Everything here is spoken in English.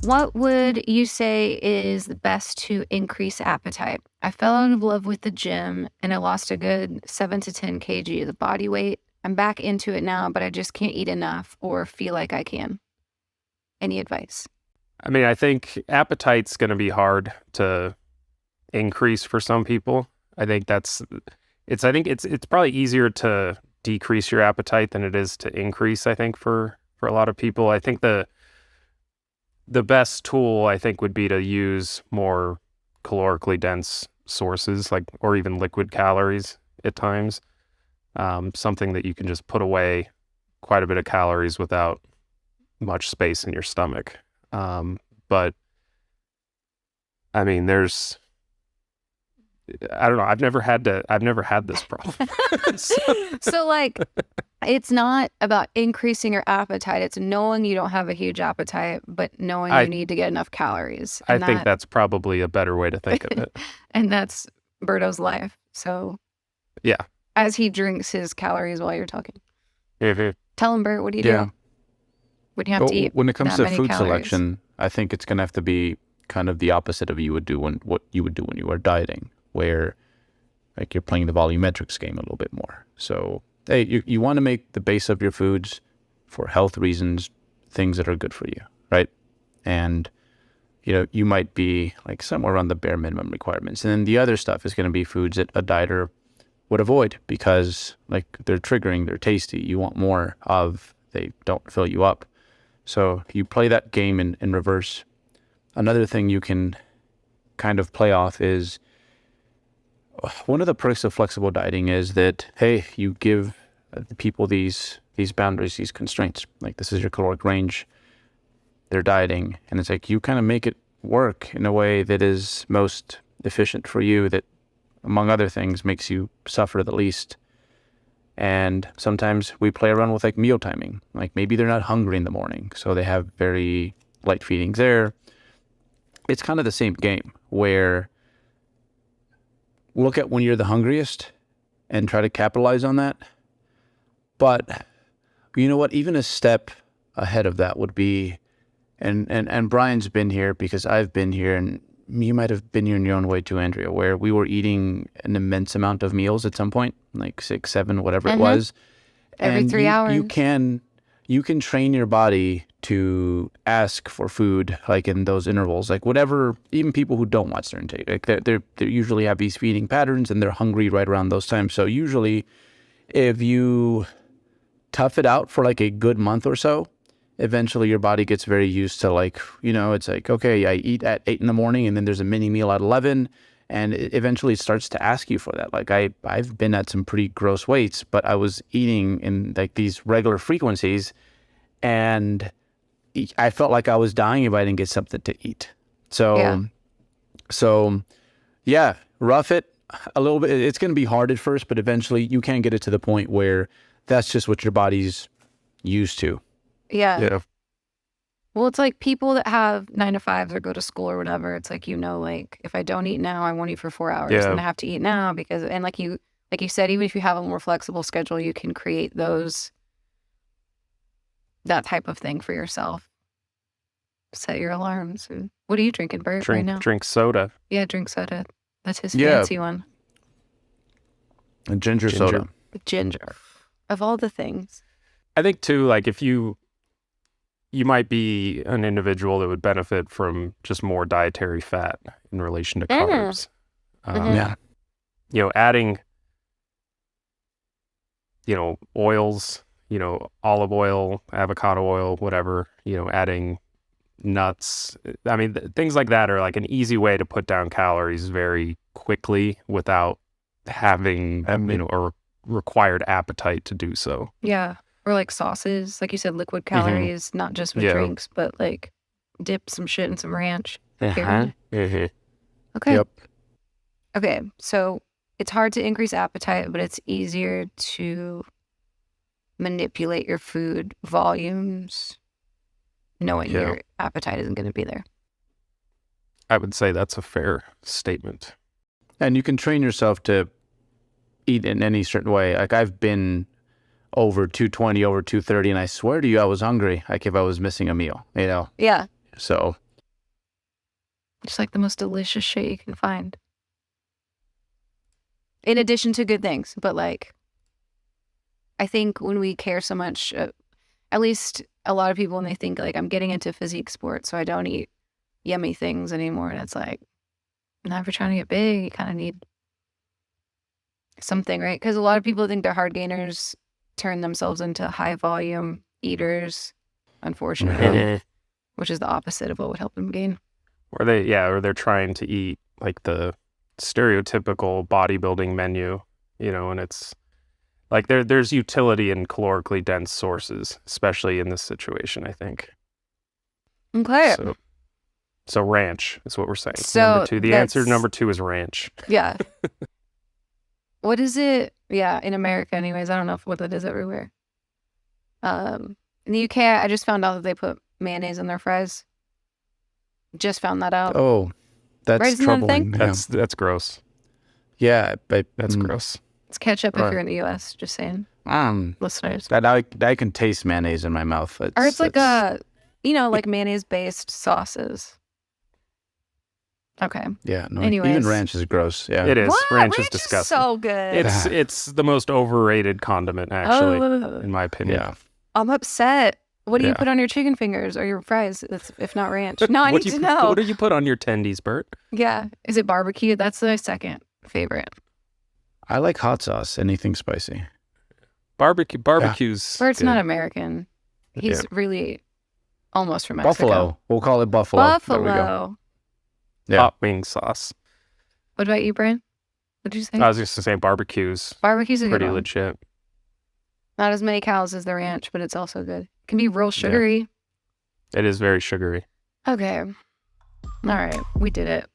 What would you say is the best to increase appetite? I fell out of love with the gym and I lost a good 7 to 10 kg of the body weight. I'm back into it now, but I just can't eat enough or feel like I can. Any advice? I mean, I think appetite's going to be hard to increase for some people. I think it's probably easier to decrease your appetite than it is to increase, I think, for a lot of people. I think the best tool, I think, would be to use more calorically dense sources, or even liquid calories at times. Something that you can just put away quite a bit of calories without much space in your stomach. But I mean, I don't know. I've never had this problem. So like, it's not about increasing your appetite. It's knowing you don't have a huge appetite, but knowing you need to get enough calories. I think that's probably a better way to think of it. And that's Berto's life. So yeah. As he drinks his calories while you're talking. Mm-hmm. Tell him, Bert, what do you do? When you have to eat when it comes to food calories? selection, I think it's going to have to be kind of the opposite of what you would do when you are dieting, where like you're playing the volumetrics game a little bit more. So, hey, you want to make the base of your foods for health reasons, things that are good for you, right? And, you might be like somewhere around the bare minimum requirements. And then the other stuff is going to be foods that a dieter would avoid because like they're triggering, they're tasty, you want more of, they don't fill you up. So you play that game in reverse. Another thing you can kind of play off is one of the perks of flexible dieting is that, hey, you give the people these boundaries, these constraints. Like this is your caloric range. They're dieting. And it's like you kind of make it work in a way that is most efficient for you, that among other things makes you suffer the least. And sometimes we play around with like meal timing. Like maybe they're not hungry in the morning, so they have very light feedings there. It's kind of the same game where look at when you're the hungriest and try to capitalize on that. But you know what? Even a step ahead of that would be, and Brian's been here because I've been here, and you might have been here in your own way too, Andrea, where we were eating an immense amount of meals at some point, like 6, 7, whatever it was. Every 3 hours. You can train your body to ask for food, like in those intervals, like whatever. Even people who don't watch their intake, like they usually have these feeding patterns, and they're hungry right around those times. So usually, if you tough it out for like a good month or so, eventually your body gets very used to like, it's like, okay, I eat at 8 in the morning and then there's a mini meal at 11. And eventually it starts to ask you for that. Like I've been at some pretty gross weights, but I was eating in like these regular frequencies and I felt like I was dying if I didn't get something to eat. So yeah, rough it a little bit. It's going to be hard at first, but eventually you can get it to the point where that's just what your body's used to. Yeah. Well, it's like people that have 9 to 5s or go to school or whatever. It's like, like if I don't eat now, I won't eat for 4 hours. Yeah. And I have to eat now because, and like you said, even if you have a more flexible schedule, you can create that type of thing for yourself. Set your alarms. What are you drinking, Bert, right now? Drink soda. Yeah, drink soda. That's his fancy one. A ginger soda. Ginger. Of all the things. I think too, like if you might be an individual that would benefit from just more dietary fat in relation to carbs. Adding, oils, olive oil, avocado oil, whatever, adding nuts. I mean, things like that are like an easy way to put down calories very quickly without having, a required appetite to do so. Yeah. Or like sauces, like you said, liquid calories, not just with drinks, but like dip some shit in some ranch. Okay. Yep. Okay, so it's hard to increase appetite, but it's easier to manipulate your food volumes knowing your appetite isn't going to be there. I would say that's a fair statement. And you can train yourself to eat in any certain way. Like I've been over 220, over 230, and I swear to you, I was hungry, like if I was missing a meal, Yeah. So Just like the most delicious shit you can find. In addition to good things, but like, I think when we care so much, at least a lot of people, when they think like I'm getting into physique sports, so I don't eat yummy things anymore, and it's like, now if you're trying to get big, you kind of need something, right? Because a lot of people think they're hard gainers, turn themselves into high volume eaters, unfortunately, which is the opposite of what would help them gain. Or they're trying to eat like the stereotypical bodybuilding menu, and it's like there's utility in calorically dense sources, especially in this situation, I think. Okay. So ranch is what we're saying. So number 2. The answer number 2 is ranch. Yeah. What is it? Yeah, in America anyways. I don't know what that is everywhere. In the UK, I just found out that they put mayonnaise in their fries. Just found that out. Oh, that's Right, isn't that a thing? troubling. That's gross. Yeah, but That's gross. It's ketchup Right. if you're in the US, just saying. Listeners. that I can taste mayonnaise in my mouth. Or it's like like mayonnaise-based sauces. Okay. Yeah, no. Anyways. Even ranch is gross. Yeah. It is. What? Ranch is disgusting. so good. It's the most overrated condiment, actually, Oh, in my opinion. Yeah. I'm upset. What do you Yeah. put on your chicken fingers or your fries, if not ranch? No, I What need do to you know. What do you put on your tendies, Bert? Yeah. Is it barbecue? That's my second favorite. I like hot sauce. Anything spicy. Barbecues. Bert's good. not American. He's Yeah. really almost from Mexico. Buffalo. We'll call it buffalo. There we go. Buffalo. Yeah. Hot wing sauce. What about you, Brian? What did you say? I was just to say barbecues. Barbecue's a good Pretty one. legit. Not as many calories as the ranch, but it's also good. It can be real sugary. It is very sugary. Okay. All right. We did it.